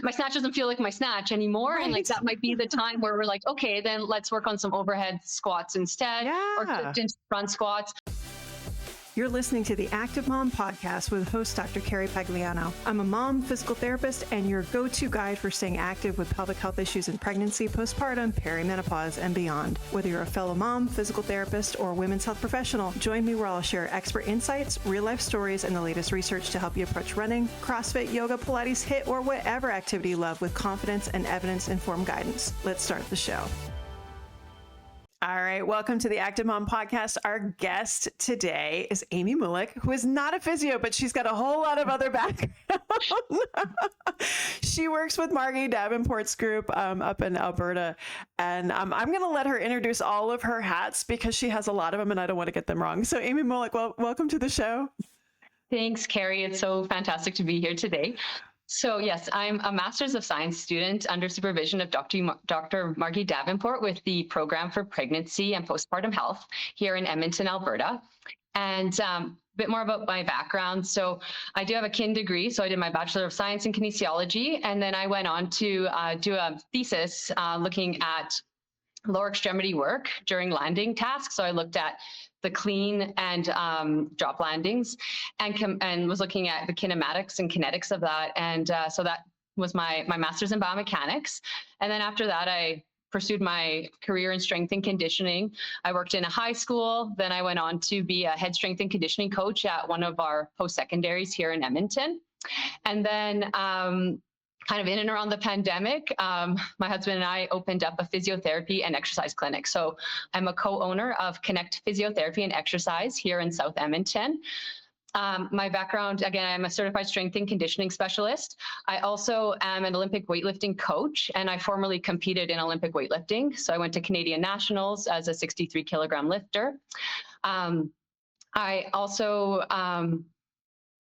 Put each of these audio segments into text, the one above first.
my snatch doesn't feel like my snatch anymore. And like Right. that might be the time where we're like, okay, then let's work on some overhead squats instead, or Yeah. shift into front squats. You're listening to the Active Mom Podcast with host Dr. Carrie Pagliano. I'm a mom, physical therapist, and your go-to guide for staying active with pelvic health issues in pregnancy, postpartum, perimenopause, and beyond. Whether you're a fellow mom, physical therapist, or women's health professional, join me where I'll share expert insights, real-life stories, and the latest research to help you approach running, CrossFit, yoga, Pilates, HIIT, or whatever activity you love with confidence and evidence-informed guidance. Let's start the show. All right, welcome to the Active Mom Podcast. Our guest today is Amy Moolyk, who is not a physio, but she's got a whole lot of other background. She works with Margie Davenport's group up in Alberta, and I'm going to let her introduce all of her hats because she has a lot of them, and I don't want to get them wrong. So Amy Moolyk, welcome to the show. Thanks, Carrie. It's so fantastic to be here today. So yes, I'm a Master's of Science student under supervision of Dr. Margie Davenport with the Program for Pregnancy and Postpartum Health here in Edmonton, Alberta. And a bit more about my background. So I do have a kin degree. So I did my Bachelor of Science in Kinesiology. And then I went on to do a thesis looking at lower extremity work during landing tasks. So I looked at the clean and drop landings and was looking at the kinematics and kinetics of that. And so that was my master's in biomechanics. And then after that, I pursued my career in strength and conditioning. I worked in a high school. Then I went on to be a head strength and conditioning coach at one of our post-secondaries here in Edmonton. And then kind of in and around the pandemic, my husband and I opened up a physiotherapy and exercise clinic. So I'm a co-owner of Connect Physiotherapy and Exercise here in South Edmonton. My background, again, I'm a certified strength and conditioning specialist. I also am an Olympic weightlifting coach, and I formerly competed in Olympic weightlifting. So I went to Canadian Nationals as a 63 kilogram lifter. I also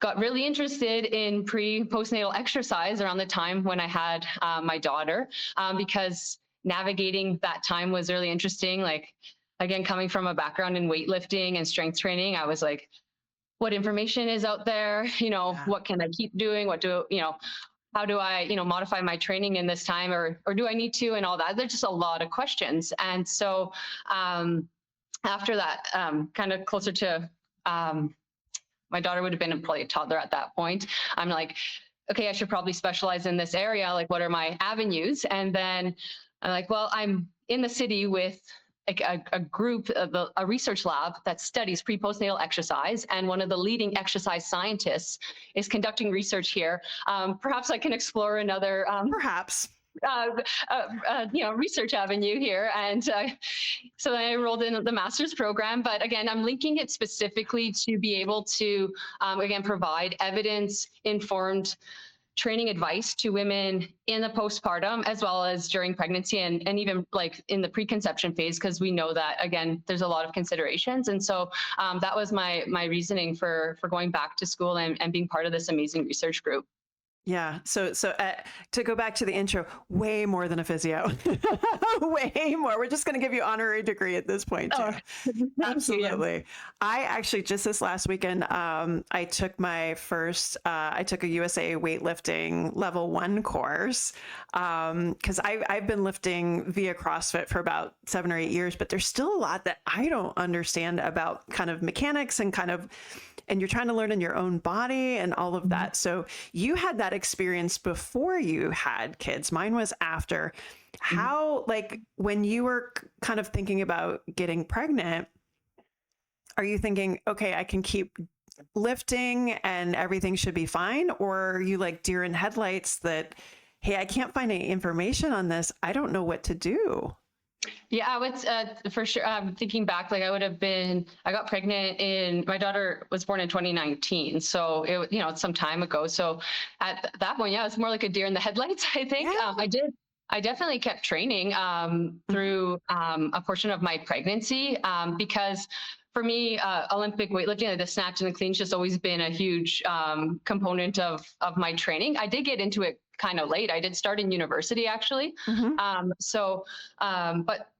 got really interested in postnatal exercise around the time when I had my daughter, because navigating that time was really interesting. Like, again, coming from a background in weightlifting and strength training, I was like, what information is out there? What can I keep doing? How do I, modify my training in this time, or do I need to, and all that? There's just a lot of questions. And so after that, kind of closer to, my daughter would have been probably a toddler at that point. I'm like, okay, I should probably specialize in this area. Like, what are my avenues? And then I'm like, well, I'm in the city with a group, a research lab that studies pre-postnatal exercise. And one of the leading exercise scientists is conducting research here. Perhaps I can explore another research avenue here. And so I enrolled in the master's program. But again, I'm linking it specifically to be able to, again, provide evidence-informed training advice to women in the postpartum, as well as during pregnancy and even like in the preconception phase, because we know that, again, there's a lot of considerations. And so that was my reasoning for going back to school and being part of this amazing research group. Yeah. So to go back to the intro, way more than a physio, way more. We're just going to give you honorary degree at this point. Too. Oh, absolutely. You. I actually just this last weekend, I took my first, I took a USA weightlifting level 1 course because I've been lifting via CrossFit for about 7 or 8 years, but there's still a lot that I don't understand about kind of mechanics and you're trying to learn in your own body and all of that. So you had that experience before you had kids. Mine was after. How, like, when you were kind of thinking about getting pregnant, are you thinking, okay, I can keep lifting and everything should be fine? Or are you like deer in headlights that, hey, I can't find any information on this. I don't know what to do. Yeah, it's for sure. Thinking back, like I got pregnant my daughter was born in 2019. So it's some time ago. So at that point, yeah, it's more like a deer in the headlights, I think. Yeah. I definitely kept training through a portion of my pregnancy because for me, Olympic weightlifting, the snatch and the clean's just always been a huge component of my training. I did get into it kind of late. I did start in university actually. But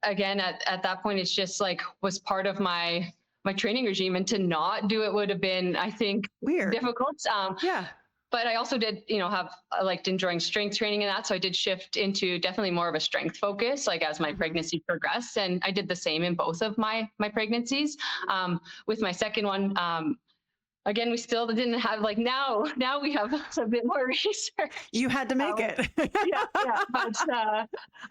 again, at that point, it's just like was part of my training regime, and to not do it would have been, I think, weird, difficult. Yeah. but I also did, I liked enjoying strength training and that. So I did shift into definitely more of a strength focus, like as my pregnancy progressed. And I did the same in both of my pregnancies. With my second one, again, we still didn't have now we have a bit more research. You had to make it. Yeah. But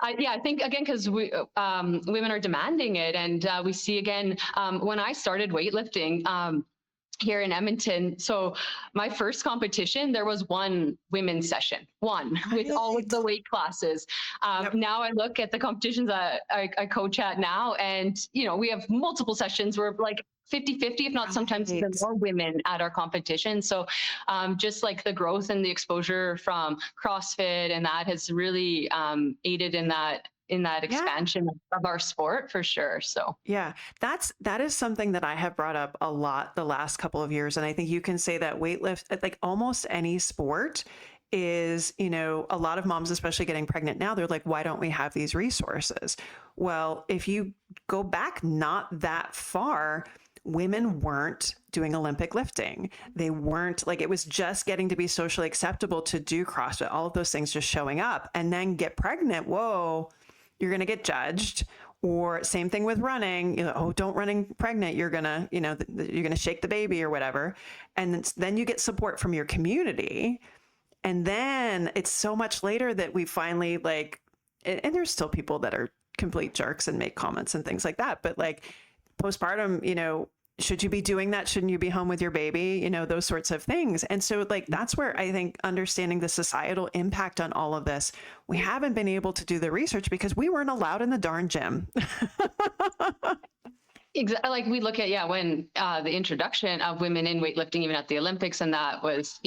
I think again, because women are demanding it, and we see again when I started weightlifting. Here in Edmonton. So my first competition, there was one women's session, with all of the weight classes. Now I look at the competitions that I coach at now, and, we have multiple sessions where like 50-50, if not sometimes even more women at our competition. So just like the growth and the exposure from CrossFit and that has really aided in that expansion of our sport for sure. So that is something that I have brought up a lot the last couple of years. And I think you can say that weightlift, like almost any sport, is, a lot of moms, especially getting pregnant now, they're like, why don't we have these resources? Well, if you go back not that far, women weren't doing Olympic lifting. They weren't it was just getting to be socially acceptable to do CrossFit, all of those things just showing up, and then get pregnant. Whoa, you're going to get judged. Or same thing with running, don't running pregnant. You're going to, you're going to shake the baby or whatever. And then you get support from your community. And then it's so much later that we finally and there's still people that are complete jerks and make comments and things like that. But postpartum, should you be doing that? Shouldn't you be home with your baby? Those sorts of things. And so that's where I think understanding the societal impact on all of this, we haven't been able to do the research because we weren't allowed in the darn gym. Exactly. Like we look at, when the introduction of women in weightlifting, even at the Olympics, and that was,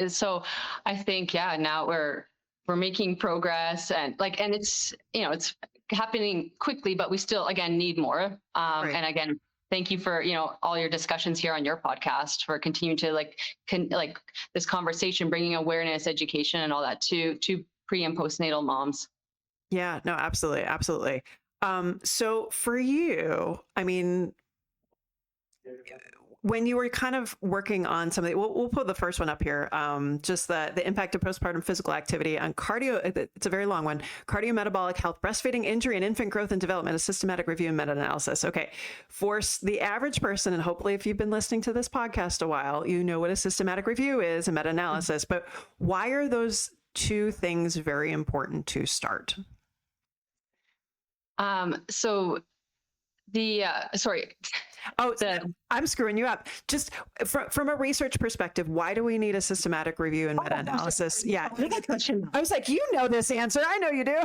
so I think, now we're making progress and and it's, it's happening quickly, but we still, again, need more. Right. And again, thank you for, all your discussions here on your podcast, for continuing to this conversation, bringing awareness, education, and all that to pre and postnatal moms. Yeah, no, absolutely. Absolutely. So for you, I mean, when you were kind of working on something, we'll put the first one up here, just the impact of postpartum physical activity on cardio. It's a very long one. Cardiometabolic health, breastfeeding, injury, and infant growth and development, a systematic review and meta-analysis. Okay. For the average person, and hopefully if you've been listening to this podcast a while, you know what a systematic review is, a meta-analysis, but why are those two things very important to start? So sorry. I'm screwing you up. Just from a research perspective, why do we need a systematic review and meta-analysis? Yeah. I was like, this answer. I know you do.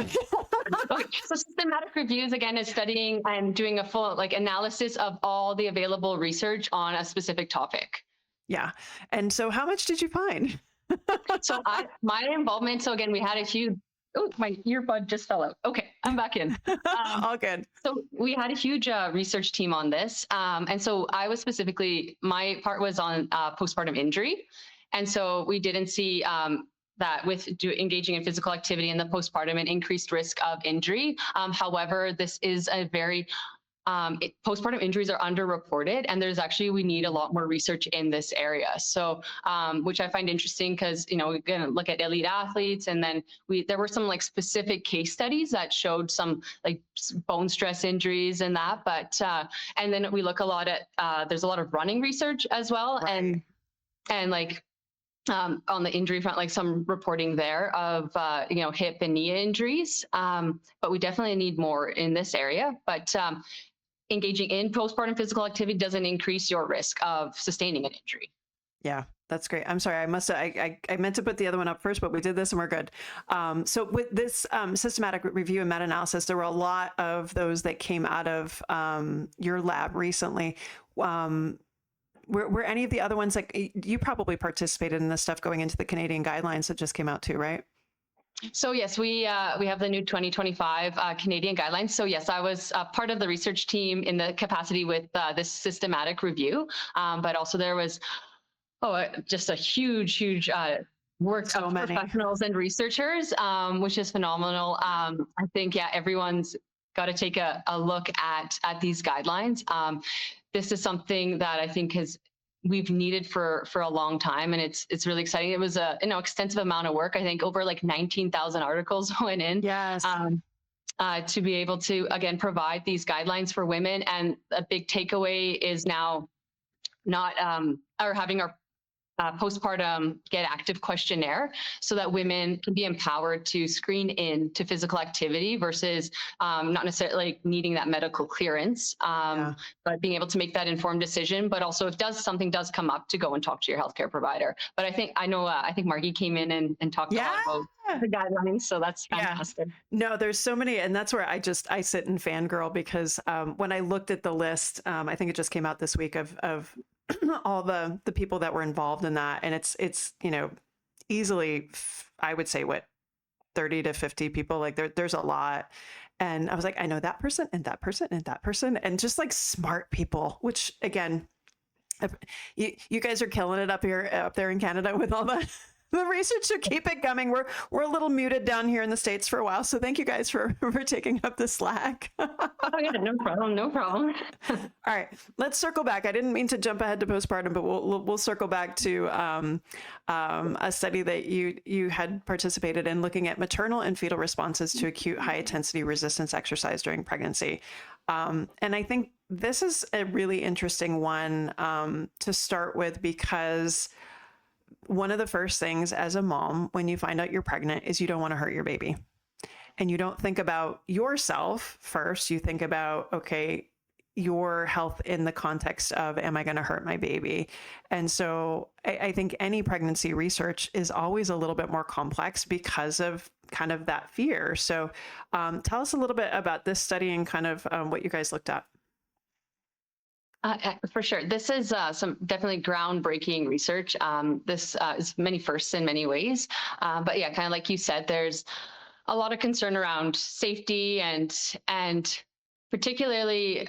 Okay. So systematic reviews, again, is studying and doing a full analysis of all the available research on a specific topic. Yeah. And so how much did you find? So my involvement, so again, we had a huge, my earbud just fell out. Okay, I'm back in. All good. So we had a huge research team on this. And so I was specifically, my part was on postpartum injury. And so we didn't see that with engaging in physical activity in the postpartum, an increased risk of injury. However, this is a very postpartum injuries are underreported, and we need a lot more research in this area. So, which I find interesting because, we're going to look at elite athletes, and then there were some specific case studies that showed some bone stress injuries and that, but, and then we look a lot at, there's a lot of running research as well. Right. And on the injury front, some reporting there of, hip and knee injuries. But we definitely need more in this area, but, engaging in postpartum physical activity doesn't increase your risk of sustaining an injury. Yeah, that's great. I'm sorry. I meant to put the other one up first, but we did this and we're good. So with this systematic review and meta-analysis, there were a lot of those that came out of your lab recently. Were any of the other ones you probably participated in this stuff going into the Canadian guidelines that just came out too, right? So yes, we have the new 2025 Canadian guidelines. So yes, I was part of the research team in the capacity with this systematic review, but also there was just a huge work of professionals and researchers, which is phenomenal. I think everyone's got to take a look at these guidelines. This is something that I think has we've needed for a long time, and it's really exciting. It was a extensive amount of work. I think over like 19,000 articles went in. Yes. To be able to again provide these guidelines for women, and a big takeaway is now not or having our postpartum Get Active questionnaire, so that women can be empowered to screen in to physical activity versus not necessarily needing that medical clearance, but being able to make that informed decision. But also, if something does come up, to go and talk to your healthcare provider. But I think Margie came in and talked a lot about the guidelines, so that's fantastic. No, there's so many, and that's where I sit and fangirl, because when I looked at the list, I think it just came out this week of all the people that were involved in that, and it's easily, I would say, 30 to 50 people. Like there's a lot. And I was like, I know that person and that person and that person, and just like smart people, which again, you guys are killing it up there in Canada with all the research, so keep it coming. We're a little muted down here in the States for a while, so thank you guys for taking up the slack. Oh yeah, no problem. All right, let's circle back. I didn't mean to jump ahead to postpartum, but we'll circle back to a study that you had participated in, looking at maternal and fetal responses to acute high intensity resistance exercise during pregnancy. And I think this is a really interesting one to start with, because one of the first things as a mom, when you find out you're pregnant, is you don't want to hurt your baby. And you don't think about yourself first. You think about, okay, your health in the context of, am I going to hurt my baby? And so I think any pregnancy research is always a little bit more complex because of kind of that fear. So tell us a little bit about this study and kind of what you guys looked at. For sure. This is some definitely groundbreaking research. This is many firsts in many ways. But yeah, kind of like you said, there's a lot of concern around safety and particularly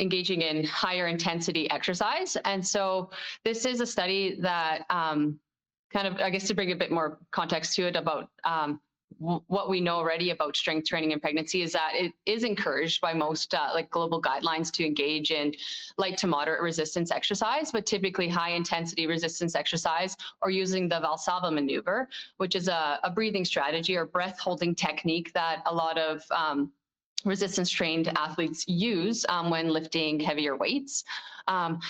engaging in higher intensity exercise. And so this is a study that kind of, I guess, to bring a bit more context to it about what we know already about strength training in pregnancy, is that it is encouraged by most like global guidelines to engage in light to moderate resistance exercise, but typically high intensity resistance exercise, or using the Valsalva maneuver, which is a breathing strategy or breath holding technique that a lot of resistance trained athletes use when lifting heavier weights. And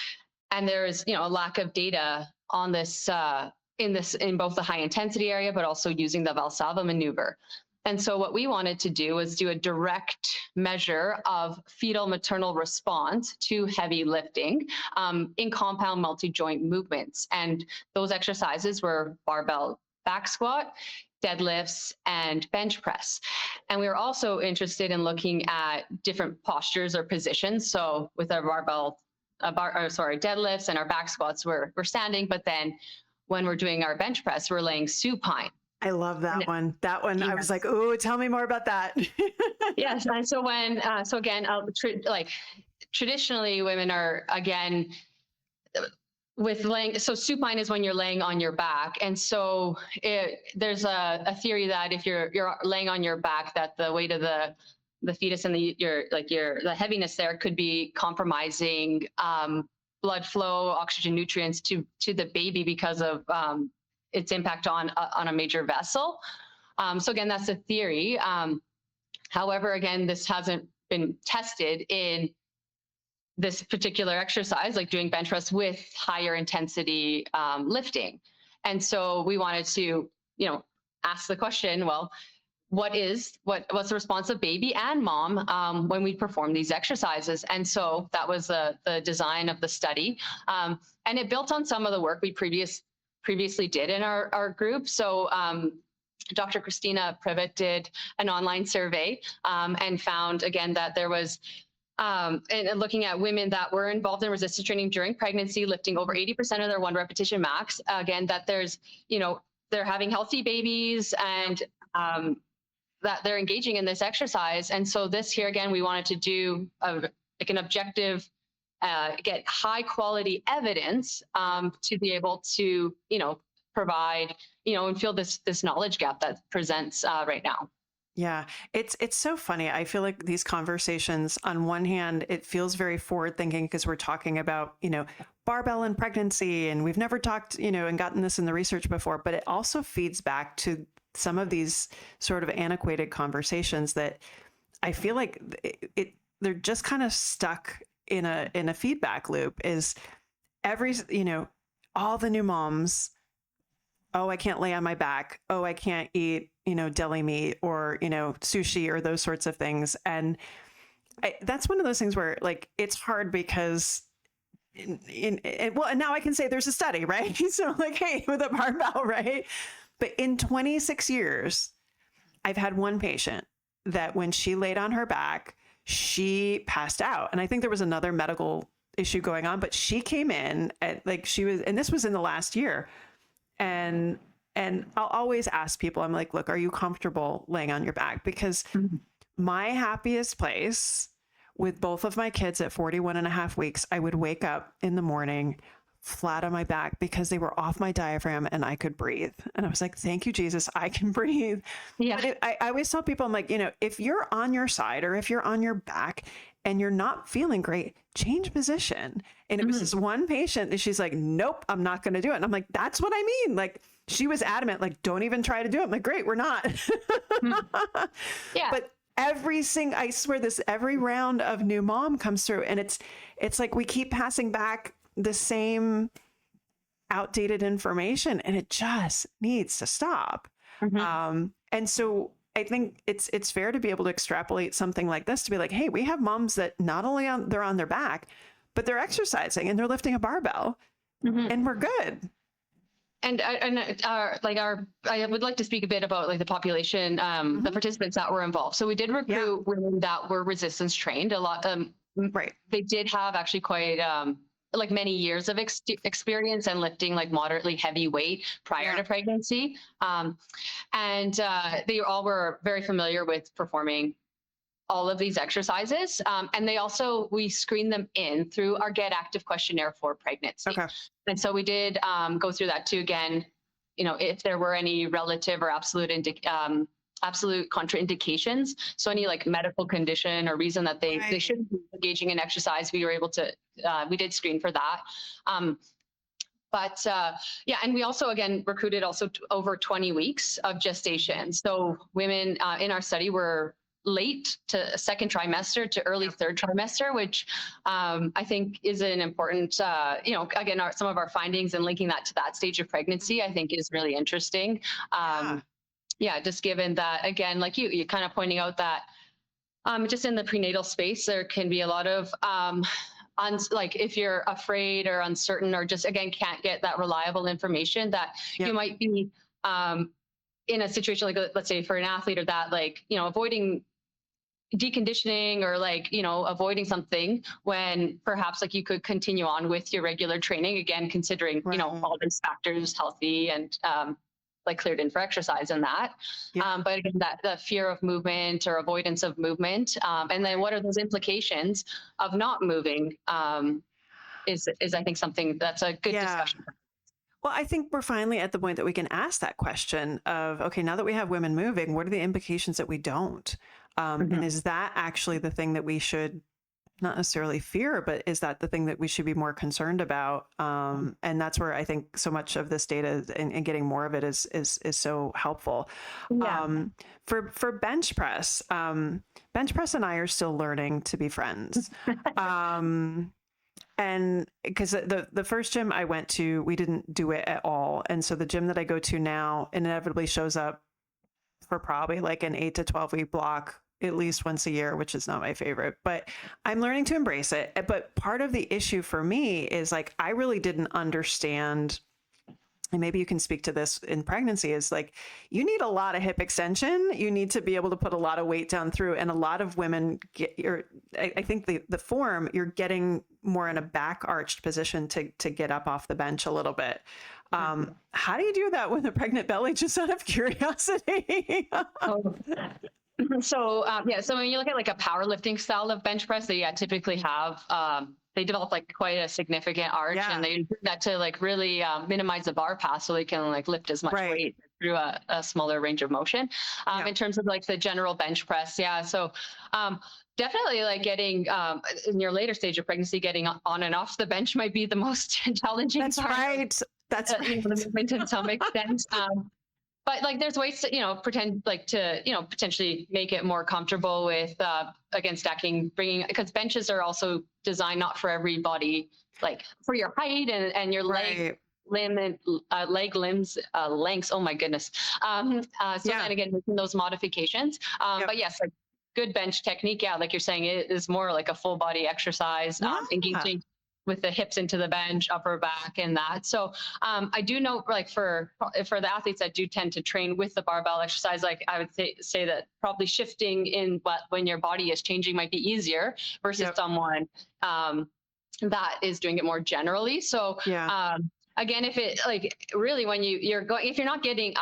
there is, a lack of data on this in both the high intensity area, but also using the Valsalva maneuver. And so what we wanted to do was do a direct measure of fetal maternal response to heavy lifting in compound multi-joint movements. And those exercises were barbell back squat, deadlifts, and bench press. And we were also interested in looking at different postures or positions. So with our deadlifts and our back squats, we're standing, but then when we're doing our bench press, we're laying supine. I love that one. That one, yes. I was like, oh, tell me more about that. Yes. And so traditionally women are, again, with laying, so supine is when you're laying on your back. And so there's a theory that if you're laying on your back, that the weight of the fetus and the heaviness there could be compromising blood flow, oxygen, nutrients to the baby because of its impact on a major vessel. So again, that's a theory. However, again, this hasn't been tested in this particular exercise, like doing bench press with higher intensity lifting. And so we wanted to, ask the question, well, what's the response of baby and mom when we perform these exercises? And so that was the design of the study. And it built on some of the work we previously did in our group. So Dr. Christina Privet did an online survey and found, again, that there was, and looking at women that were involved in resistance training during pregnancy, lifting over 80% of their 1 repetition max, again, that there's, they're having healthy babies, and that they're engaging in this exercise. And so this here, again, we wanted to do an objective, get high quality evidence to be able to, provide, and fill this knowledge gap that presents right now. Yeah, it's so funny. I feel like these conversations, on one hand, it feels very forward thinking because we're talking about, barbell and pregnancy, and we've never talked, and gotten this in the research before, but it also feeds back to some of these sort of antiquated conversations that I feel like they're just kind of stuck in a feedback loop. Is every, all the new moms, oh, I can't lay on my back. Oh, I can't eat, deli meat or, sushi or those sorts of things. And that's one of those things where like, it's hard because well, and now I can say there's a study, right? So like, hey, with a barbell, right? But in 26 years, I've had one patient that when she laid on her back, she passed out. And I think there was another medical issue going on, but she came in at like, and this was in the last year. And I'll always ask people, I'm like, look, are you comfortable laying on your back? Because my happiest place with both of my kids at 41 and a half weeks, I would wake up in the morning flat on my back because they were off my diaphragm and I could breathe. And I was like, thank you, Jesus, I can breathe. Yeah. But I always tell people, I'm like, if you're on your side or if you're on your back and you're not feeling great, change position. And it was this one patient that she's like, nope, I'm not going to do it. And I'm like, that's what I mean. Like, she was adamant, like, don't even try to do it. I'm like, great, we're not. Yeah. But I swear every round of new mom comes through and it's like we keep passing back the same outdated information and it just needs to stop. And so I think it's fair to be able to extrapolate something like this to be like, hey, we have moms that not only they're on their back, but they're exercising and they're lifting a barbell and we're good. And I would like to speak a bit about like the population, the participants that were involved. So we did recruit women that were resistance trained. A lot, Right. They did have actually quite like many years of experience and lifting like moderately heavy weight prior to pregnancy, and they all were very familiar with performing all of these exercises. And we screened them in through our Get Active questionnaire for pregnancy. Okay. And so we did go through that too, again, if there were any relative or absolute contraindications. So any like medical condition or reason that they shouldn't be engaging in exercise, we were able to, we did screen for that. And we also, again, recruited also over 20 weeks of gestation. So women in our study were late to second trimester to early third trimester, which I think is an important, again, some of our findings and linking that to that stage of pregnancy, I think is really interesting. Just given that, again, like you kind of pointing out that just in the prenatal space, there can be a lot of like if you're afraid or uncertain or just, again, can't get that reliable information that you might be in a situation like, let's say for an athlete or that, like, avoiding deconditioning or like, avoiding something when perhaps like you could continue on with your regular training, again, considering, all these factors, healthy and like cleared in for exercise and that. But again, that the fear of movement or avoidance of movement. And then what are those implications of not moving is I think something that's a good discussion. Well, I think we're finally at the point that we can ask that question of, okay, now that we have women moving, what are the implications that we don't? And is that actually the thing that we should not necessarily fear, but is that the thing that we should be more concerned about? And that's where I think so much of this data and getting more of it is so helpful. For bench press and I are still learning to be friends. And because the first gym I went to, we didn't do it at all. And so the gym that I go to now inevitably shows up for probably like an 8 to 12 week block, at least once a year, which is not my favorite, but I'm learning to embrace it. But part of the issue for me is like, I really didn't understand, and maybe you can speak to this in pregnancy, is like, you need a lot of hip extension. You need to be able to put a lot of weight down through. And a lot of women I think the form, you're getting more in a back arched position to get up off the bench a little bit. How do you do that with a pregnant belly, just out of curiosity? So when you look at like a powerlifting style of bench press, they typically have, they develop like quite a significant arch and they do that to like really minimize the bar pass so they can like lift as much weight through a smaller range of motion. In terms of like the general bench press, so definitely like getting in your later stage of pregnancy, getting on and off the bench might be the most challenging That's part. Right. That's right. You know, the movement to some extent. But like there's ways to, pretend like to, potentially make it more comfortable with, again, stacking, because benches are also designed not for everybody, like for your height and your leg limbs lengths. Oh my goodness. And again, making those modifications. But yes, like good bench technique. Yeah. Like you're saying, it is more like a full body exercise, engaging with the hips into the bench, upper back, and that. So I do know, like for the athletes that do tend to train with the barbell exercise, like I would say that probably shifting in when your body is changing might be easier versus someone that is doing it more generally. So again, if it like really when you're going, if you're not getting,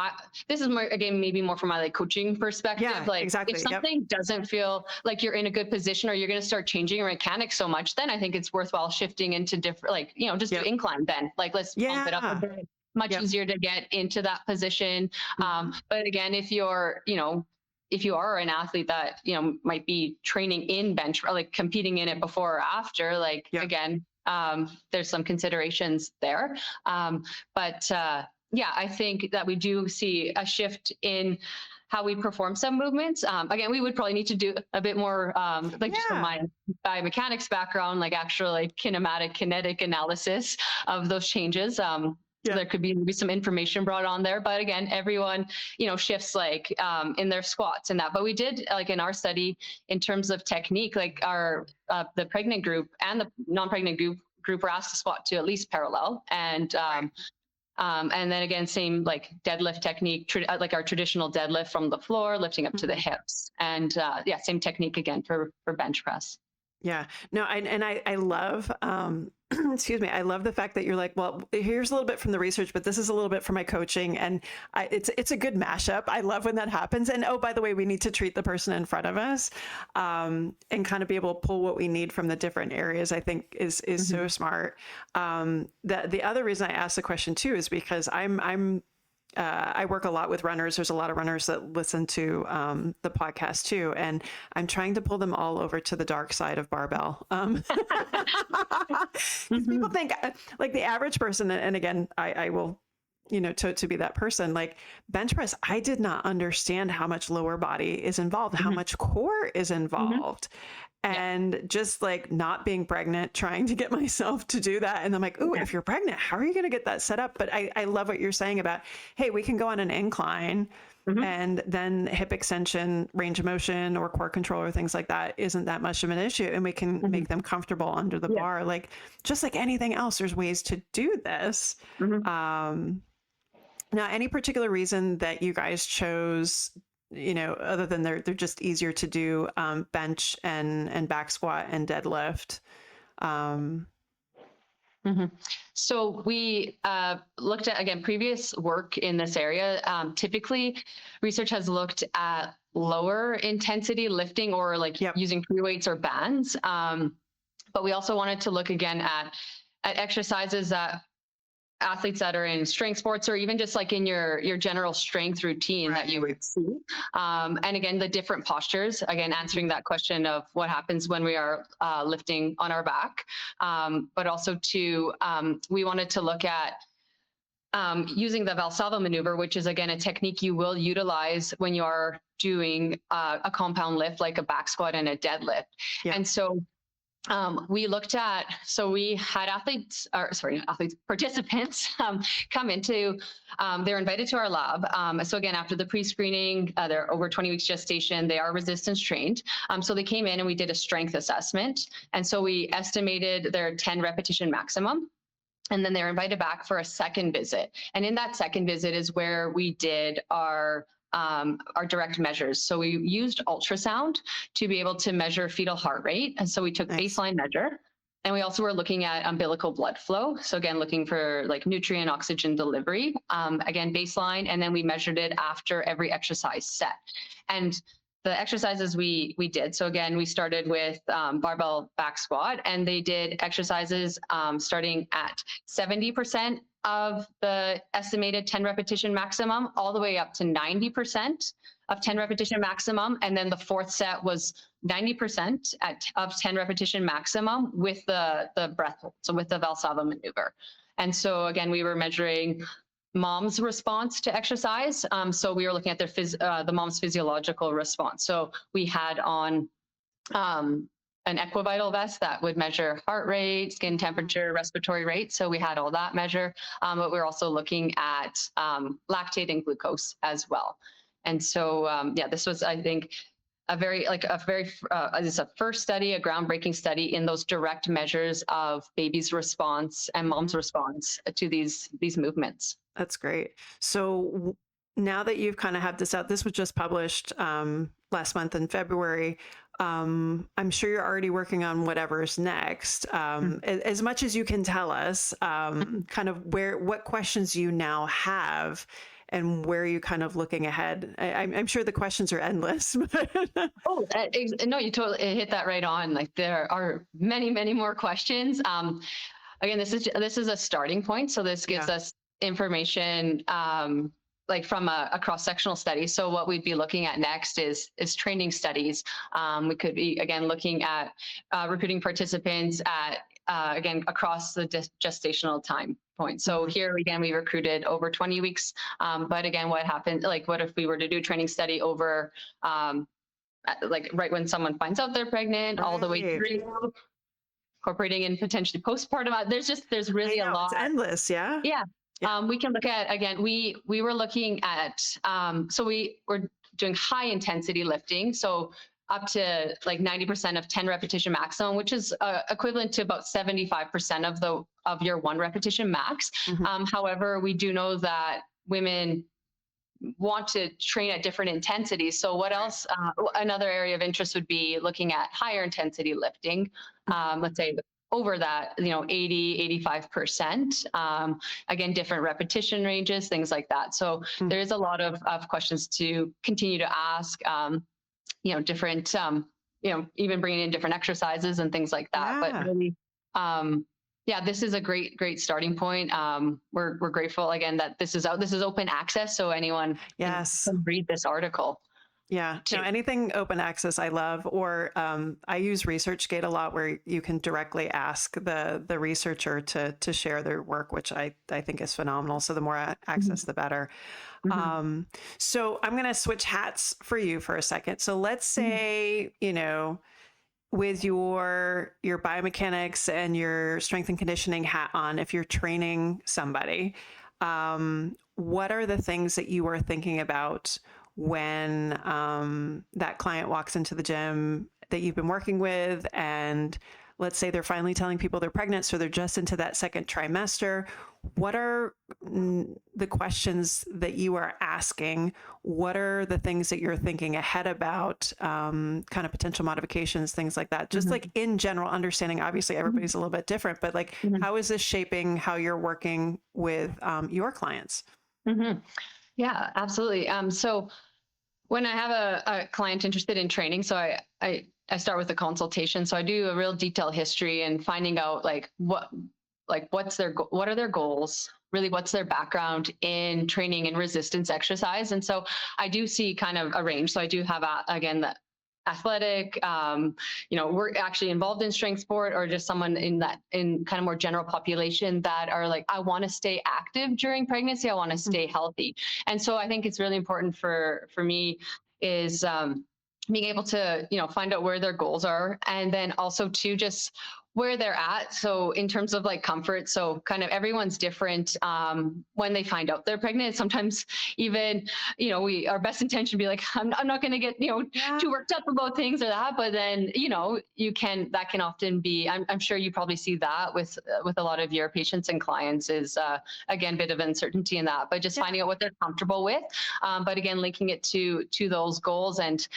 this is more, again, maybe more from my like coaching perspective. Like exactly. if something doesn't feel like you're in a good position or you're going to start changing your mechanics so much, then I think it's worthwhile shifting into different, like, just do incline then, like let's bump it up a bit. Much easier to get into that position. But again, if you're, if you are an athlete that, might be training in bench or like competing in it before or after, like again, there's some considerations there. But I think that we do see a shift in how we perform some movements. Again, we would probably need to do a bit more, just from my biomechanics background, like actual like kinetic analysis of those changes. There could be maybe some information brought on there, but again, everyone, shifts like in their squats and that. But we did like in our study in terms of technique, like the pregnant group and the non-pregnant group were asked to squat to at least parallel, and then again, same like deadlift technique, like our traditional deadlift from the floor, lifting up to the hips, and same technique again for bench press. Yeah, no, I love, excuse me, I love the fact that you're like, well, here's a little bit from the research, but this is a little bit from my coaching, and it's a good mashup. I love when that happens. And oh, by the way, we need to treat the person in front of us, and kind of be able to pull what we need from the different areas. I think is so smart. The other reason I asked the question too is because I work a lot with runners. There's a lot of runners that listen to the podcast too, and I'm trying to pull them all over to the dark side of barbell. People think like the average person, and again, I will, to be that person, like bench press, I did not understand how much lower body is involved, how much core is involved. And just like not being pregnant, trying to get myself to do that. And I'm like, ooh, if you're pregnant, how are you going to get that set up? But I love what you're saying about, hey, we can go on an incline and then hip extension, range of motion, or core control or things like that isn't that much of an issue. And we can make them comfortable under the bar. Like just like anything else, there's ways to do this. Now, any particular reason that you guys chose, other than they're just easier to do, bench and back squat and deadlift? So we looked at, again, previous work in this area. Typically, research has looked at lower intensity lifting or like using free weights or bands. But we also wanted to look again at exercises that athletes that are in strength sports or even just like in your general strength routine that you would see. And again, the different postures, again, answering that question of what happens when we are lifting on our back. But also we wanted to look at using the Valsalva maneuver, which is again, a technique you will utilize when you are doing a compound lift, like a back squat and a deadlift. And so we looked at, we had participants come into, they're invited to our lab. So again, after the pre-screening, they're over 20 weeks gestation, they are resistance trained. So they came in and we did a strength assessment. And so we estimated their 10 repetition maximum. And then they're invited back for a second visit. And in that second visit is where we did our direct measures. So we used ultrasound to be able to measure fetal heart rate. And so we took baseline measure, and we also were looking at umbilical blood flow. So again, looking for like nutrient oxygen delivery, again, baseline. And then we measured it after every exercise set. And the exercises we did. So again, we started with barbell back squat, and they did exercises starting at 70% of the estimated 10 repetition maximum, all the way up to 90% of 10 repetition maximum. And then the fourth set was 90% of 10 repetition maximum with the breath hold, so with the Valsalva maneuver. And so again, we were measuring mom's response to exercise. So we were looking at the mom's physiological response. So we had on an equivital vest that would measure heart rate, skin temperature, respiratory rate. So we had all that measure, but we were also looking at lactate and glucose as well. And so, yeah, this was, I think, it's a first study, a groundbreaking study in those direct measures of baby's response and mom's response to these movements. That's great. So now that you've kind of had this out, this was just published last month in February. I'm sure you're already working on whatever's next. As much as you can tell us, kind of what questions you now have and where are you kind of looking ahead? I'm sure the questions are endless. No, you totally hit that right on. Like there are many, many more questions. Again, this is a starting point. So this gives us information like from a cross-sectional study. So what we'd be looking at next is training studies. We could be, again, looking at recruiting participants at, again, across the gestational time point. So here, again, we recruited over 20 weeks. But again, what happened, like what if we were to do a training study over, like right when someone finds out they're pregnant, all the way through, incorporating in potentially postpartum. There's really a lot. It's endless, yeah? Yeah. We can look at, again, we were looking at, so we were doing high intensity lifting. So up to like 90% of 10 repetition maximum, which is equivalent to about 75% of your 1 repetition max. However, we do know that women want to train at different intensities. So what else? Another area of interest would be looking at higher intensity lifting. Let's say over that, 80, 85%. Again, different repetition ranges, things like that. So there is a lot of questions to continue to ask, different, even bringing in different exercises and things like that. But really, this is a great starting point. We're grateful again that this is out. This is open access, so anyone can read this article. Yeah, anything open access I love, or I use ResearchGate a lot where you can directly ask the researcher to share their work, which I think is phenomenal. So the more access, the better. So I'm going to switch hats for you for a second. So let's say, with your biomechanics and your strength and conditioning hat on, if you're training somebody, what are the things that you are thinking about when that client walks into the gym that you've been working with, and let's say they're finally telling people they're pregnant, so they're just into that second trimester? What are the questions that you are asking? What are the things that you're thinking ahead about, kind of potential modifications, things like that? Just like in general understanding, obviously everybody's a little bit different, but like how is this shaping how you're working with your clients? Yeah, absolutely. So when I have a client interested in training, so I start with a consultation. So I do a real detailed history and finding out what are their goals, really what's their background in training and resistance exercise. And so I do see kind of a range. So I do have, again, the athletic, we're actually involved in strength sport, or just someone in kind of more general population that are like, I want to stay active during pregnancy. I want to stay healthy. And so I think it's really important for me is being able to, find out where their goals are, and then also to just where they're at. So in terms of like comfort, so kind of everyone's different when they find out they're pregnant. Sometimes even, our best intention be like, I'm not going to get, too worked up about things or that, but then, that can often be, I'm sure you probably see that with a lot of your patients and clients is, again, a bit of uncertainty in that, but just finding out what they're comfortable with. But again, linking it to those goals, and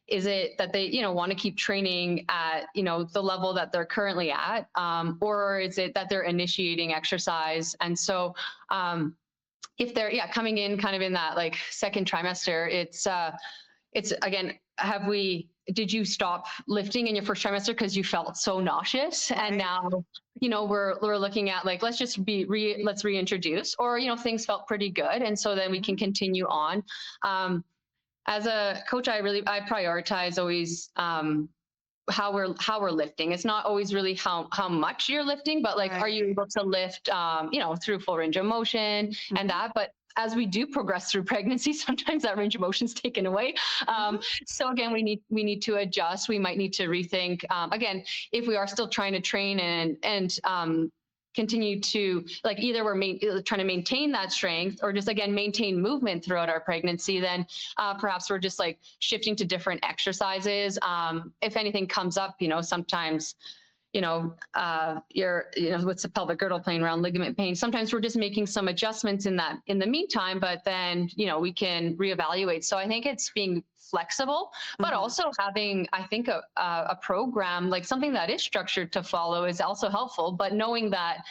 is it that they, want to keep training at, the level that they're currently at, or is it that they're initiating exercise? And so if they're, coming in kind of in that like second trimester, it's again, did you stop lifting in your first trimester because you felt so nauseous? And now, we're looking at like, let's just let's reintroduce, or, things felt pretty good. And so then we can continue on. As a coach, I prioritize always, how we're lifting. It's not always really how much you're lifting, but like, are you able to lift, through full range of motion and that, but as we do progress through pregnancy, sometimes that range of motion is taken away. So again, we need to adjust. We might need to rethink, again, if we are still trying to train and continue to, like, either we're trying to maintain that strength or just, again, maintain movement throughout our pregnancy, then perhaps we're just like shifting to different exercises. If anything comes up, sometimes, with the pelvic girdle playing around, ligament pain, sometimes we're just making some adjustments in the meantime, but then, we can reevaluate. So I think it's being flexible, but also having, I think, a program, like something that is structured to follow, is also helpful, but knowing that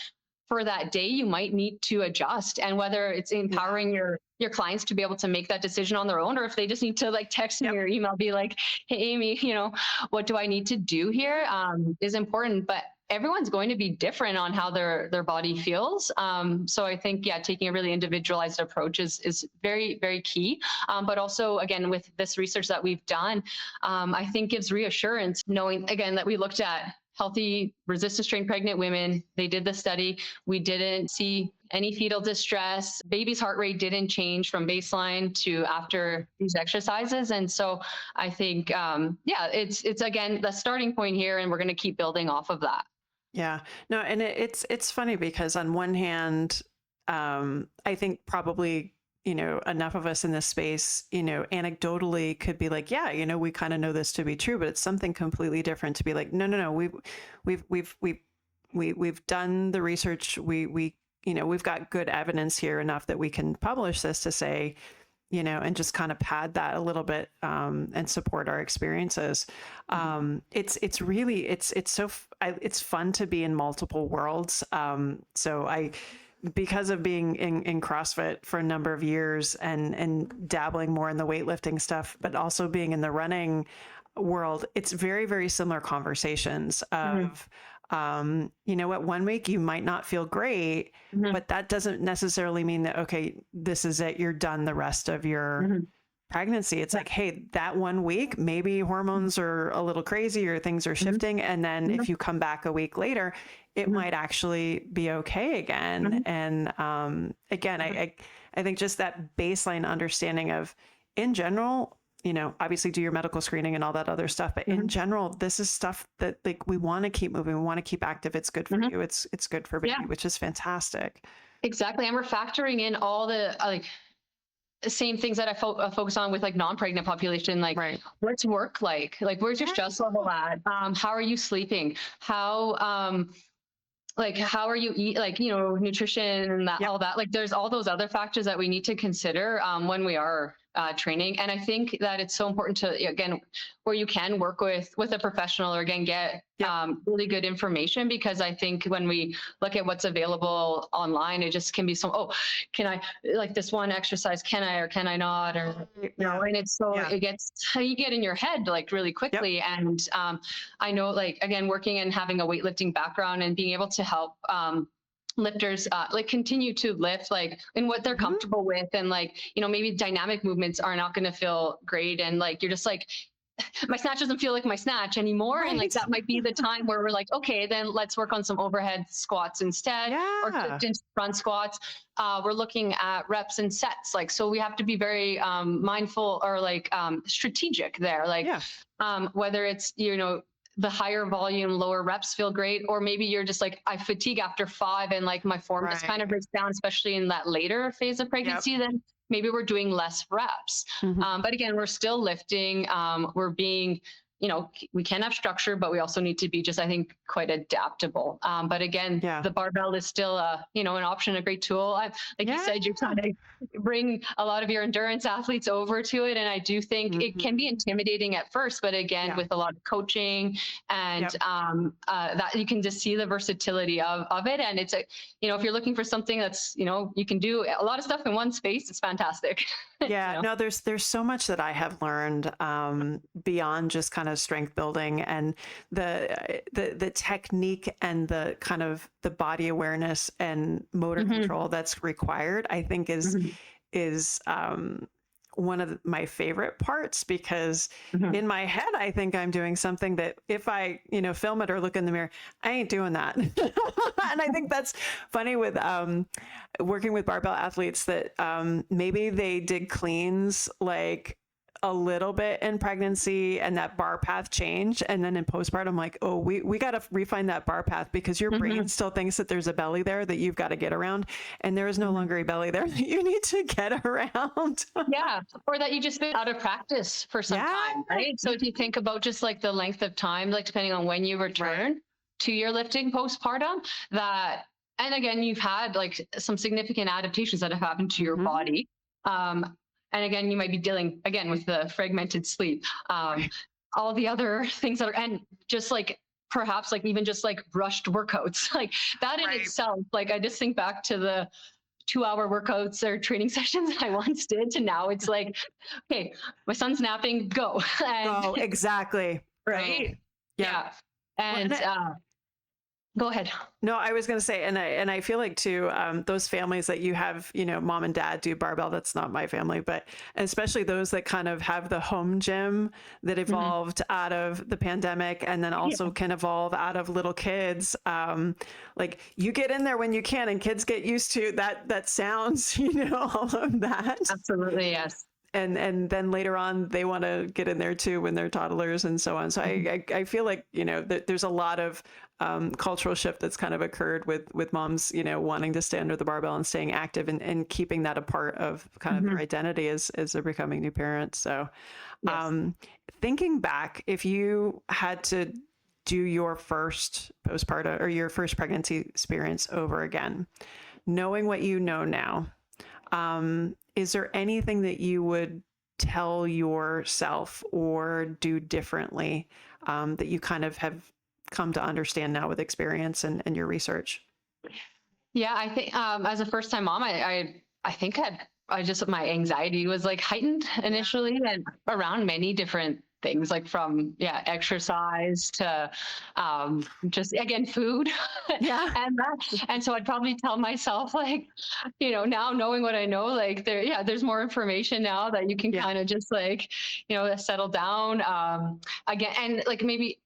for that day, you might need to adjust, and whether it's empowering your clients to be able to make that decision on their own, or if they just need to like text me or email, be like, hey, Amy, what do I need to do here, is important. But everyone's going to be different on how their body feels. So I think, taking a really individualized approach is very, very key. But also, again, with this research that we've done, I think gives reassurance, knowing, again, that we looked at healthy resistance strain pregnant women. They did the study. We didn't see any fetal distress. Baby's heart rate didn't change from baseline to after these exercises. And so I think, it's again, the starting point here, and we're going to keep building off of that. Yeah, no, and it's funny because on one hand, I think probably, enough of us in this space, anecdotally could be like, yeah, we kind of know this to be true, but it's something completely different to be like, no, we've done the research. We've got good evidence here, enough that we can publish this to say, and just kind of pad that a little bit, and support our experiences. It's really, it's fun to be in multiple worlds. So because of being in CrossFit for a number of years and dabbling more in the weightlifting stuff, but also being in the running world, it's very, very similar conversations of, what, one week you might not feel great, but that doesn't necessarily mean that, okay, this is it, you're done the rest of your pregnancy. It's like, hey, that 1 week, maybe hormones are a little crazy or things are shifting. And then if you come back a week later, it might actually be okay again. And again, I think just that baseline understanding of, in general, obviously do your medical screening and all that other stuff, but in general, this is stuff that, like, we want to keep moving. We want to keep active. It's good for you. It's good for baby, which is fantastic. Exactly. And we're factoring in all the, same things that I focus on with like non-pregnant population, like what's work like where's your stress level at? How are you sleeping? How are you eat, nutrition and that, all that, like there's all those other factors that we need to consider, when we are training. And I think that it's so important to, again, where you can work with a professional, or again, get really good information, because I think when we look at what's available online, it just can be can I, like this one exercise, can I or can I not, or, and it's so, it gets, you get in your head like really quickly. And I know, like, again, working and having a weightlifting background and being able to help lifters continue to lift like in what they're comfortable with, and maybe dynamic movements are not going to feel great, and you're just like, my snatch doesn't feel like my snatch anymore, and that might be the time where we're like, okay, then let's work on some overhead squats instead, or front squats. We're looking at reps and sets, so we have to be very mindful, or strategic there, whether it's the higher volume, lower reps feel great, or maybe you're just like, I fatigue after 5 and my form just kind of breaks down, especially in that later phase of pregnancy, then maybe we're doing less reps. But again, we're still lifting, we're being, we can have structure, but we also need to be just, I think, quite adaptable. But again, the barbell is still an option, a great tool. You said, you're trying to bring a lot of your endurance athletes over to it. And I do think it can be intimidating at first, but again, with a lot of coaching and that you can just see the versatility of it. And it's if you're looking for something that's, you can do a lot of stuff in one space, it's fantastic. No, there's so much that I have learned beyond just kind kind of strength building and the technique and the kind of the body awareness and motor control that's required, I think is one of my favorite parts, because in my head, I think I'm doing something that if I, film it or look in the mirror, I ain't doing that. And I think that's funny with working with barbell athletes, that maybe they did cleans like a little bit in pregnancy and that bar path changed. And then in postpartum, like, oh, we got to refine that bar path, because your brain still thinks that there's a belly there that you've got to get around. And there is no longer a belly there that you need to get around. Yeah. Or that you just been out of practice for some time, right? So if you think about just like the length of time, like depending on when you return to your lifting postpartum, that, and again, you've had like some significant adaptations that have happened to your body. And again, you might be dealing again with the fragmented sleep, all the other things that are, and just like perhaps like even just like rushed workouts, like that in itself. Like I just think back to the 2-hour workouts or training sessions I once did to now it's like, okay, my son's napping, go. And, exactly. Right. Yeah. And go ahead. No, I was going to say, and I feel like too, those families that you have, mom and dad do barbell, that's not my family, but especially those that kind of have the home gym that evolved out of the pandemic, and then also can evolve out of little kids. Like you get in there when you can, and kids get used to that sounds, all of that. Absolutely. Yes. And then later on, they want to get in there too when they're toddlers and so on. So I feel like, there's a lot of cultural shift that's kind of occurred with moms, wanting to stay under the barbell and staying active and keeping that a part of kind of their identity as they're becoming new parents. So thinking back, if you had to do your first postpartum or your first pregnancy experience over again, knowing what you know now, is there anything that you would tell yourself or do differently that you kind of have come to understand now with experience and your research? Yeah, I think as a first-time mom, I think my anxiety was like heightened initially, and around many different things, like from exercise to just again food. And so I'd probably tell myself, like, now knowing what I know, like there's more information now that you can kind of just like settle down again, and like maybe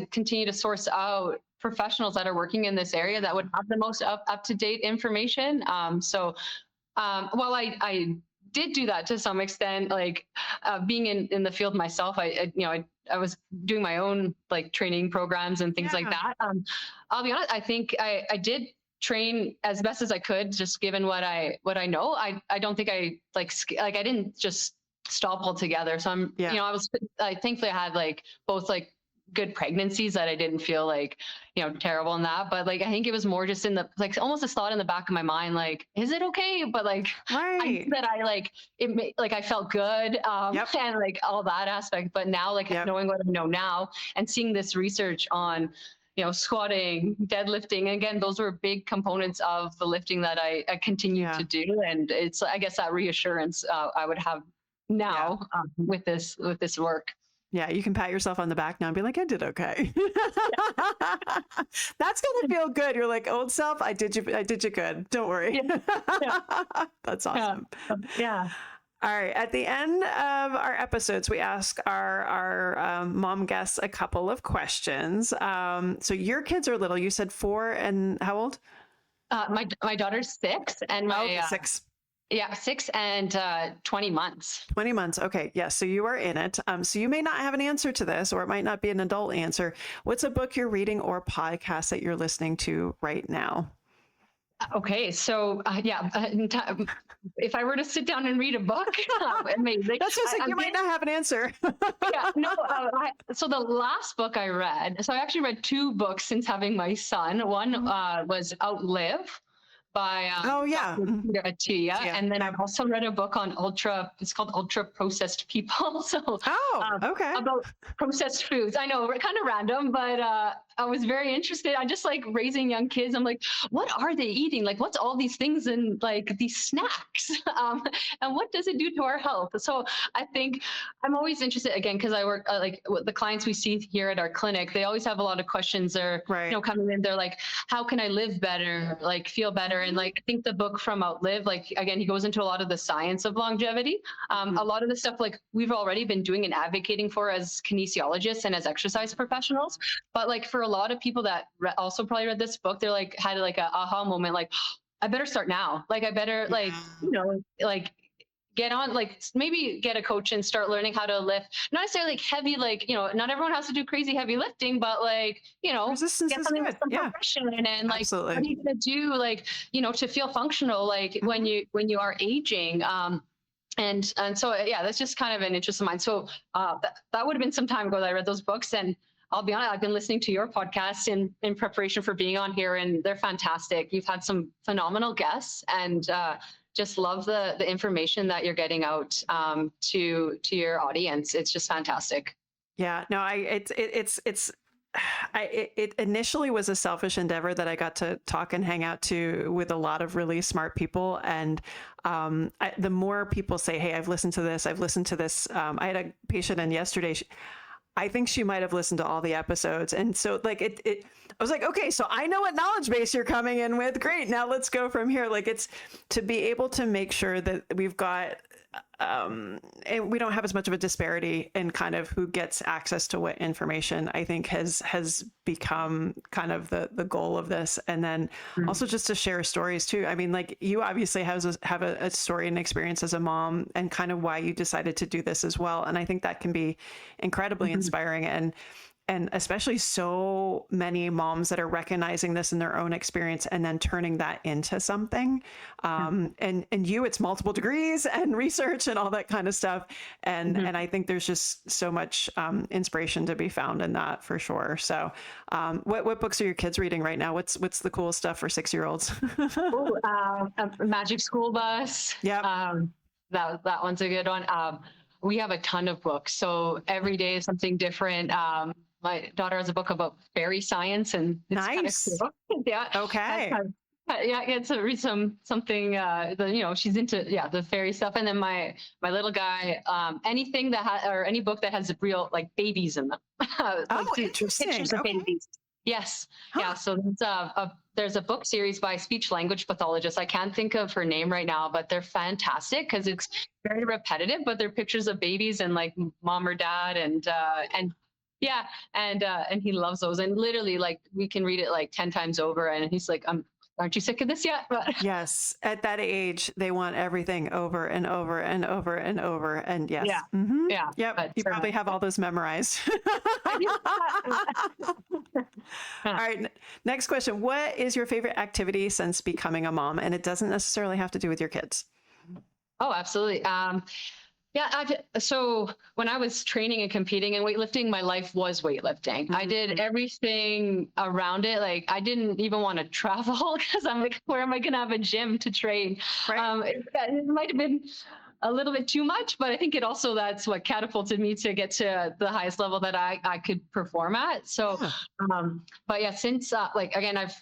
continue to source out professionals that are working in this area that would have the most up-to-date information. So while I did do that to some extent, like being in the field myself, I was doing my own like training programs and things like that. I'll be honest, I think I did train as best as I could, just given what I know. I don't think I I didn't just stop altogether. So I thankfully I had like both like good pregnancies that I didn't feel like, terrible in that. But like, I think it was more just in the, like, almost a thought in the back of my mind, like, is it okay? But like, I knew that I felt good. And like all that aspect, but now like knowing what I know now and seeing this research on, squatting, deadlifting, again, those were big components of the lifting that I continue to do. And it's, I guess, that reassurance I would have now with this work. Yeah, you can pat yourself on the back now and be like, I did okay. That's gonna feel good. You're like, old self, I did you good. Don't worry. That's awesome. Yeah. All right. At the end of our episodes, we ask our mom guests a couple of questions. So your kids are little. You said 4 and how old? My daughter's 6 and my 6. Yeah, 6 and 20 months. 20 months. Okay. Yes. So you are in it. So you may not have an answer to this, or it might not be an adult answer. What's a book you're reading or podcast that you're listening to right now? Okay. So if I were to sit down and read a book, amazing. That's just like, you might not have an answer. So the last book I read, so I actually read 2 books since having my son. One was Outlive by Tia. And then I've also read a book on it's called Ultra Processed People. So okay. About processed foods. I know, kind of random, but I was very interested. I just like raising young kids. I'm like, what are they eating? Like, what's all these things and like these snacks? And what does it do to our health? So I think I'm always interested again, because I work like with the clients we see here at our clinic, they always have a lot of questions. They're, Right. coming in, they're like, how can I live better? Like feel better. And like, I think the book From Outlive, like, again, he goes into a lot of the science of longevity. A lot of the stuff like we've already been doing and advocating for as kinesiologists and as exercise professionals. But like for a lot of people that also probably read this book, they're like, had like a aha moment, like, I better start now. Like, I better like, like get on, like maybe get a coach and start learning how to lift, not necessarily like heavy, like, not everyone has to do crazy heavy lifting, but like, Resistance get is something good. with some Yeah, progression and like, absolutely. what are you going to do? Like, to feel functional, like when you are aging. And so, yeah, that's just kind of an interest of mine. So that would have been some time ago that I read those books. And I'll be honest, I've been listening to your podcast in preparation for being on here, and they're fantastic. You've had some phenomenal guests, and just love the information that you're getting out to your audience. It's just fantastic. Yeah, no, it initially was a selfish endeavor that I got to talk and hang out with a lot of really smart people. And the more people say, hey, I've listened to this, I had a patient in yesterday. I think she might have listened to all the episodes. And so like I was like, okay, so I know what knowledge base you're coming in with. Great. Now let's go from here. Like, it's to be able to make sure that we've got, and we don't have as much of a disparity in kind of who gets access to what information, I think has become kind of the goal of this. And then also just to share stories too. I mean, like, you obviously have a story and experience as a mom, and kind of why you decided to do this as well. And I think that can be incredibly inspiring, and especially so many moms that are recognizing this in their own experience and then turning that into something. And it's multiple degrees and research and all that kind of stuff. And I think there's just so much inspiration to be found in that, for sure. So what books are your kids reading right now? What's the cool stuff for 6-year-olds? Magic School Bus. Yeah. That one's a good one. We have a ton of books, so every day is something different. My daughter has a book about fairy science, and it's nice. Kind of cool. Yeah. Okay. Yeah, get to read something. She's into the fairy stuff, and then my little guy, anything that or any book that has real like babies in them. Interesting. Pictures of babies. Yes. Huh. Yeah. So there's a book series by speech language pathologist. I can't think of her name right now, but they're fantastic because it's very repetitive, but they're pictures of babies and like mom or dad and he loves those. And literally, like, we can read it like 10 times over, and he's like, aren't you sick of this yet? Yes. At that age, they want everything over and over and over and over. And yes. Yeah. Yeah. Yep. You probably have all those memorized. All right. Next question. What is your favorite activity since becoming a mom? And it doesn't necessarily have to do with your kids. Oh, absolutely. So when I was training and competing in weightlifting, my life was weightlifting. I did everything around it. Like, I didn't even want to travel because I'm like, where am I going to have a gym to train? Right. It might have been a little bit too much, but I think that's what catapulted me to get to the highest level that I could perform at. So, but yeah, since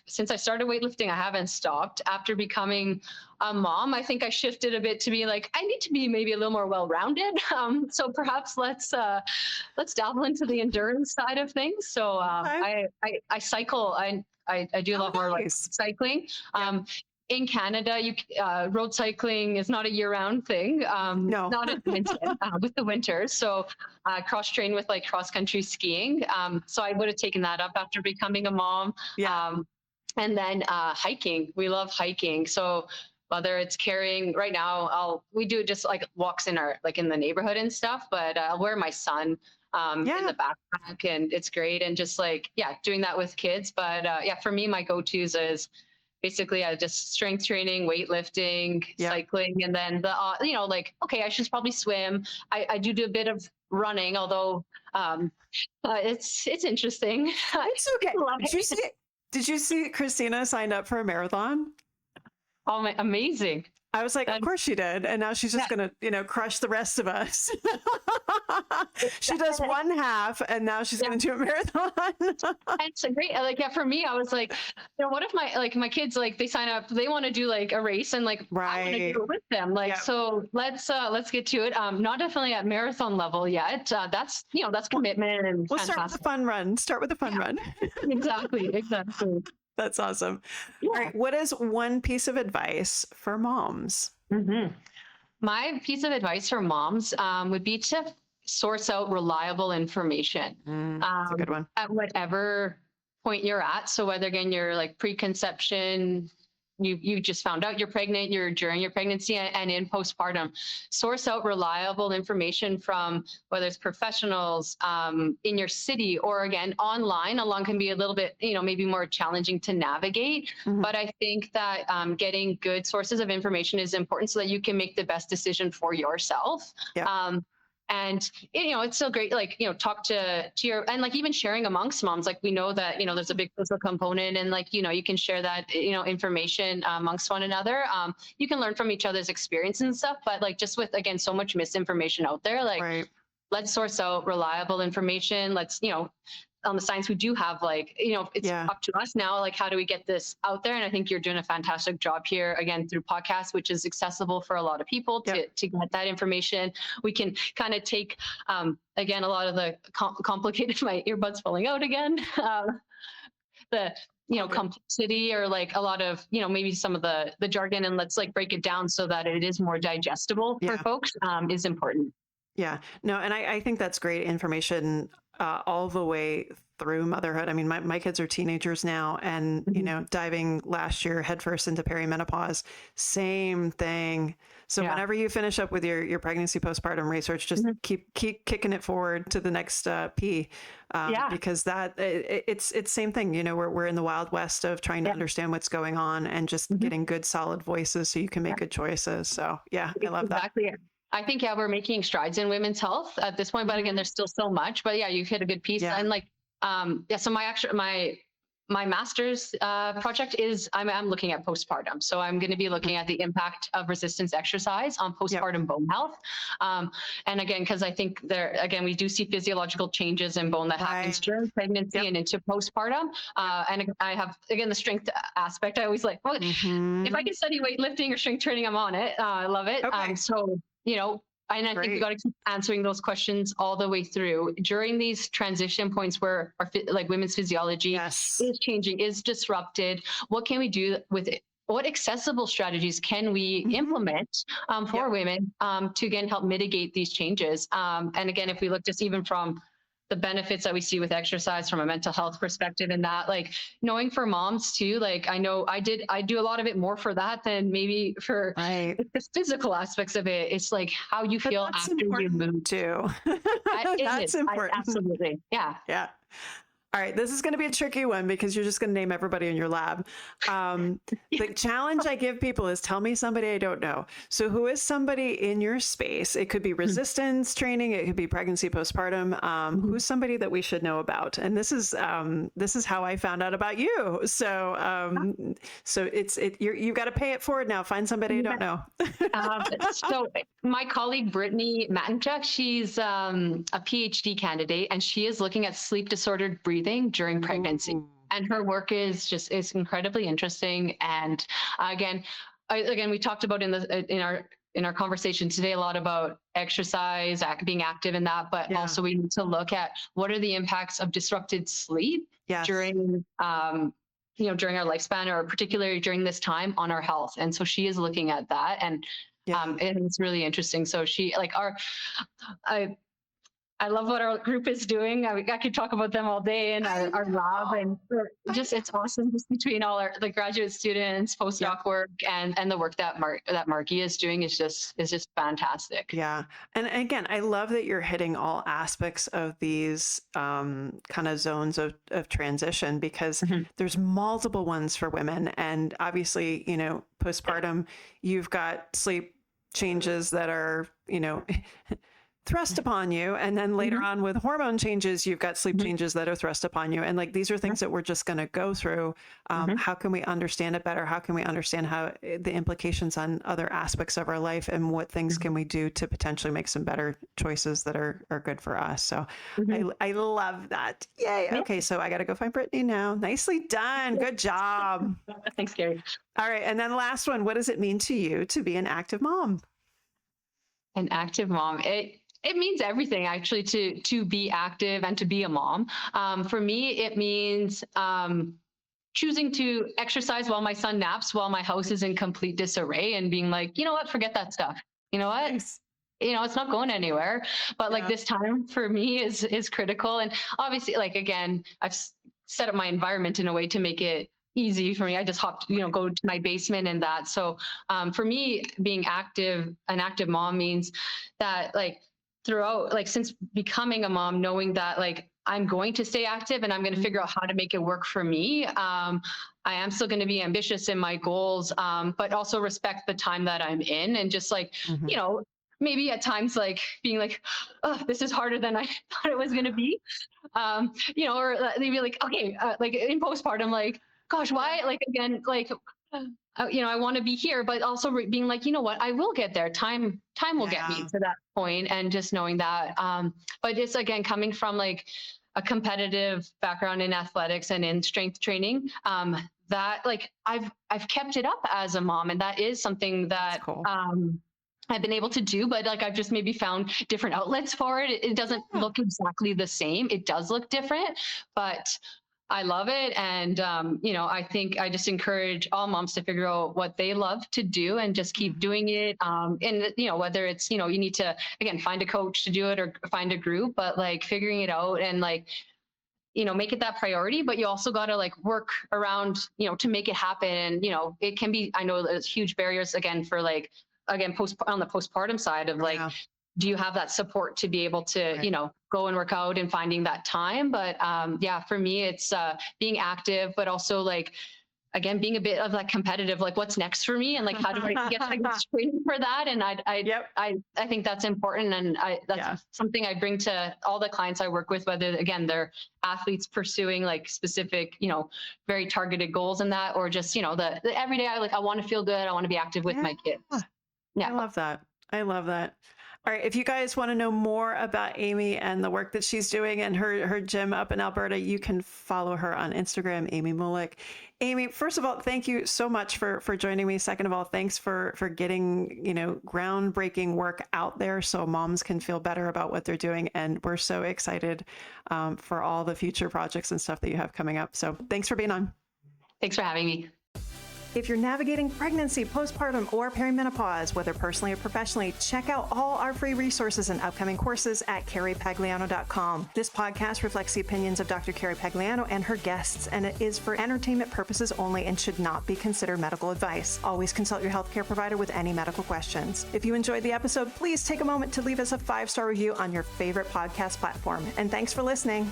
since I started weightlifting, I haven't stopped. After becoming a mom, I think I shifted a bit to be like, I need to be maybe a little more well-rounded. So perhaps let's dabble into the endurance side of things. So I cycle. I do a lot more like cycling. In Canada, road cycling is not a year-round thing. No. Not in the winter, with the winters. So cross-train with like cross-country skiing. So I would have taken that up after becoming a mom. Yeah. And then hiking. We love hiking. So whether it's carrying, right now, we do just like walks in the neighborhood and stuff, but I'll wear my son in the backpack, and it's great. And just like, doing that with kids. But for me, my go-tos is basically just strength training, weightlifting, cycling, and then I should probably swim. I do a bit of running, although it's interesting. It's okay. Did you see Christina signed up for a marathon? Oh, amazing. I was like, of course she did. And now she's just going to, crush the rest of us. She does one half and now she's Yeah. going to do a marathon. It's a great, like, yeah, for me, I was like, what if my kids, like, they sign up, they want to do like a race, and like, I want to do Right. it with them. Like, Yep. so let's get to it. Not definitely at marathon level yet. That's commitment and We'll start with fantastic. the fun run. Start with the fun run. Exactly. That's awesome. All Yeah. right. What is one piece of advice for moms? hmm My piece of advice for moms would be to source out reliable information That's a good one. at whatever point you're at. So whether, again, you're like preconception, you just found out you're pregnant, you're during your pregnancy, and in postpartum, source out reliable information from whether it's professionals in your city, or again online. Online can be a little bit, maybe more challenging to navigate. Mhm. But I think that getting good sources of information is important so that you can make the best decision for yourself. Yeah. And it's still great, like, talk to your, and like even sharing amongst moms, like we know that there's a big social component, and like you can share that information amongst one another. You can learn from each other's experience and stuff, but like just with, again, so much misinformation out there, like Right. let's source out reliable information. Let's on the science, we do have, like, it's Yeah. up to us now, like, how do we get this out there? And I think you're doing a fantastic job here, again, through podcasts, which is accessible for a lot of people to get that information. We can kind of take, again, a lot of the complicated, my earbuds falling out again, the complexity, or like a lot of maybe some of the jargon, and let's like break it down so that it is more digestible for folks, is important. Yeah. No, and I think that's great information all the way through motherhood. I mean, my kids are teenagers now, and diving last year headfirst into perimenopause, same thing. So whenever you finish up with your pregnancy postpartum research, just keep kicking it forward to the next P, because that it's same thing. We're in the wild west of trying to understand what's going on, and just getting good solid voices so you can make good choices. So I love that. Exactly. I think, we're making strides in women's health at this point, but again, there's still so much. But you hit a good piece. And like, so my master's project is, I'm looking at postpartum. So I'm going to be looking at the impact of resistance exercise on postpartum bone health. And again, because I think we do see physiological changes in bone that happens during pregnancy and into postpartum. And I have, again, the strength aspect. I always like, well, if I can study weightlifting or strength training, I'm on it. I love it. Okay. So, and I think we got to keep answering those questions all the way through during these transition points where like women's physiology is changing, is disrupted. What can we do with it? What accessible strategies can we implement for women to, again, help mitigate these changes? And again, if we look just even from the benefits that we see with exercise from a mental health perspective, and that, like, knowing for moms too, like I know I do a lot of it more for that than maybe for the physical aspects of it. It's like how you feel after you move too. That's important. Absolutely. Yeah. All right, this is going to be a tricky one because you're just going to name everybody in your lab. The challenge I give people is tell me somebody I don't know. So who is somebody in your space? It could be resistance training. It could be pregnancy postpartum. Who's somebody that we should know about? And this is how I found out about you. So you've got to pay it forward now. Find somebody I don't know. So my colleague Brittany Matinchuk, she's a PhD candidate, and she is looking at sleep disordered breathing during pregnancy. And her work is incredibly interesting. And again, we talked about in our conversation today a lot about exercise, being active in that, but also we need to look at what are the impacts of disrupted sleep during during our lifespan, or particularly during this time, on our health. And so she is looking at that, and it's really interesting. So I love what our group is doing. I could talk about them all day in our lab, and it's awesome just between all the graduate students, postdoc work, and the work that Margie is doing is just fantastic. Yeah. And again, I love that you're hitting all aspects of these kind of zones of transition, because there's multiple ones for women. And obviously, postpartum, you've got sleep changes that are, thrust upon you. And then later on with hormone changes, you've got sleep changes that are thrust upon you. And like, these are things that we're just going to go through. How can we understand it better? How can we understand how the implications on other aspects of our life, and what things can we do to potentially make some better choices that are good for us? So I love that. Yay. Okay. So I got to go find Brittany now. Nicely done. Good job. Thanks, Carrie. All right. And then last one, what does it mean to you to be an active mom? An active mom. It means everything, actually, to be active and to be a mom. For me, it means choosing to exercise while my son naps, while my house is in complete disarray, and being like, you know what, forget that stuff. You know what? Nice. It's not going anywhere. But like this time for me is critical. And obviously, like, again, I've set up my environment in a way to make it easy for me. I just hopped, go to my basement and that. So for me, being an active mom means that, like, throughout, like, since becoming a mom, knowing that, like, I'm going to stay active and I'm going to figure out how to make it work for me. I am still going to be ambitious in my goals, but also respect the time that I'm in, and just like, maybe at times, like, being like, oh, this is harder than I thought it was going to be. Or maybe like, okay, like in postpartum, like, gosh, why? Like, again, like, I want to be here, but also being like, you know what, I will get there. Time will get me to that point, and just knowing that. But it's, again, coming from like a competitive background in athletics and in strength training, that, like, I've kept it up as a mom, and that is something that cool. I've been able to do, but like, I've just maybe found different outlets for it. It doesn't look exactly the same. It does look different, but I love it. And, I think I just encourage all moms to figure out what they love to do and just keep doing it. And, whether it's, you need to, again, find a coach to do it or find a group, but like figuring it out and like, make it that priority, but you also got to like work around, to make it happen. And, it can be, I know there's huge barriers, again, for like, again, on the postpartum side of like, do you have that support to be able to, go and work out and finding that time? But for me, it's being active, but also like, again, being a bit of like competitive, like what's next for me, and like, how do I get training for that? And I think that's important. And that's something I bring to all the clients I work with, whether, again, they're athletes pursuing like specific, very targeted goals and that, or just, the everyday, I want to feel good. I want to be active with my kids. Yeah. I love that. All right. If you guys want to know more about Amy and the work that she's doing and her gym up in Alberta, you can follow her on Instagram, Amy Moolyk. Amy, first of all, thank you so much for joining me. Second of all, thanks for getting, groundbreaking work out there so moms can feel better about what they're doing. And we're so excited for all the future projects and stuff that you have coming up. So thanks for being on. Thanks for having me. If you're navigating pregnancy, postpartum, or perimenopause, whether personally or professionally, check out all our free resources and upcoming courses at carriepagliano.com. This podcast reflects the opinions of Dr. Carrie Pagliano and her guests, and it is for entertainment purposes only and should not be considered medical advice. Always consult your healthcare provider with any medical questions. If you enjoyed the episode, please take a moment to leave us a 5-star review on your favorite podcast platform. And thanks for listening.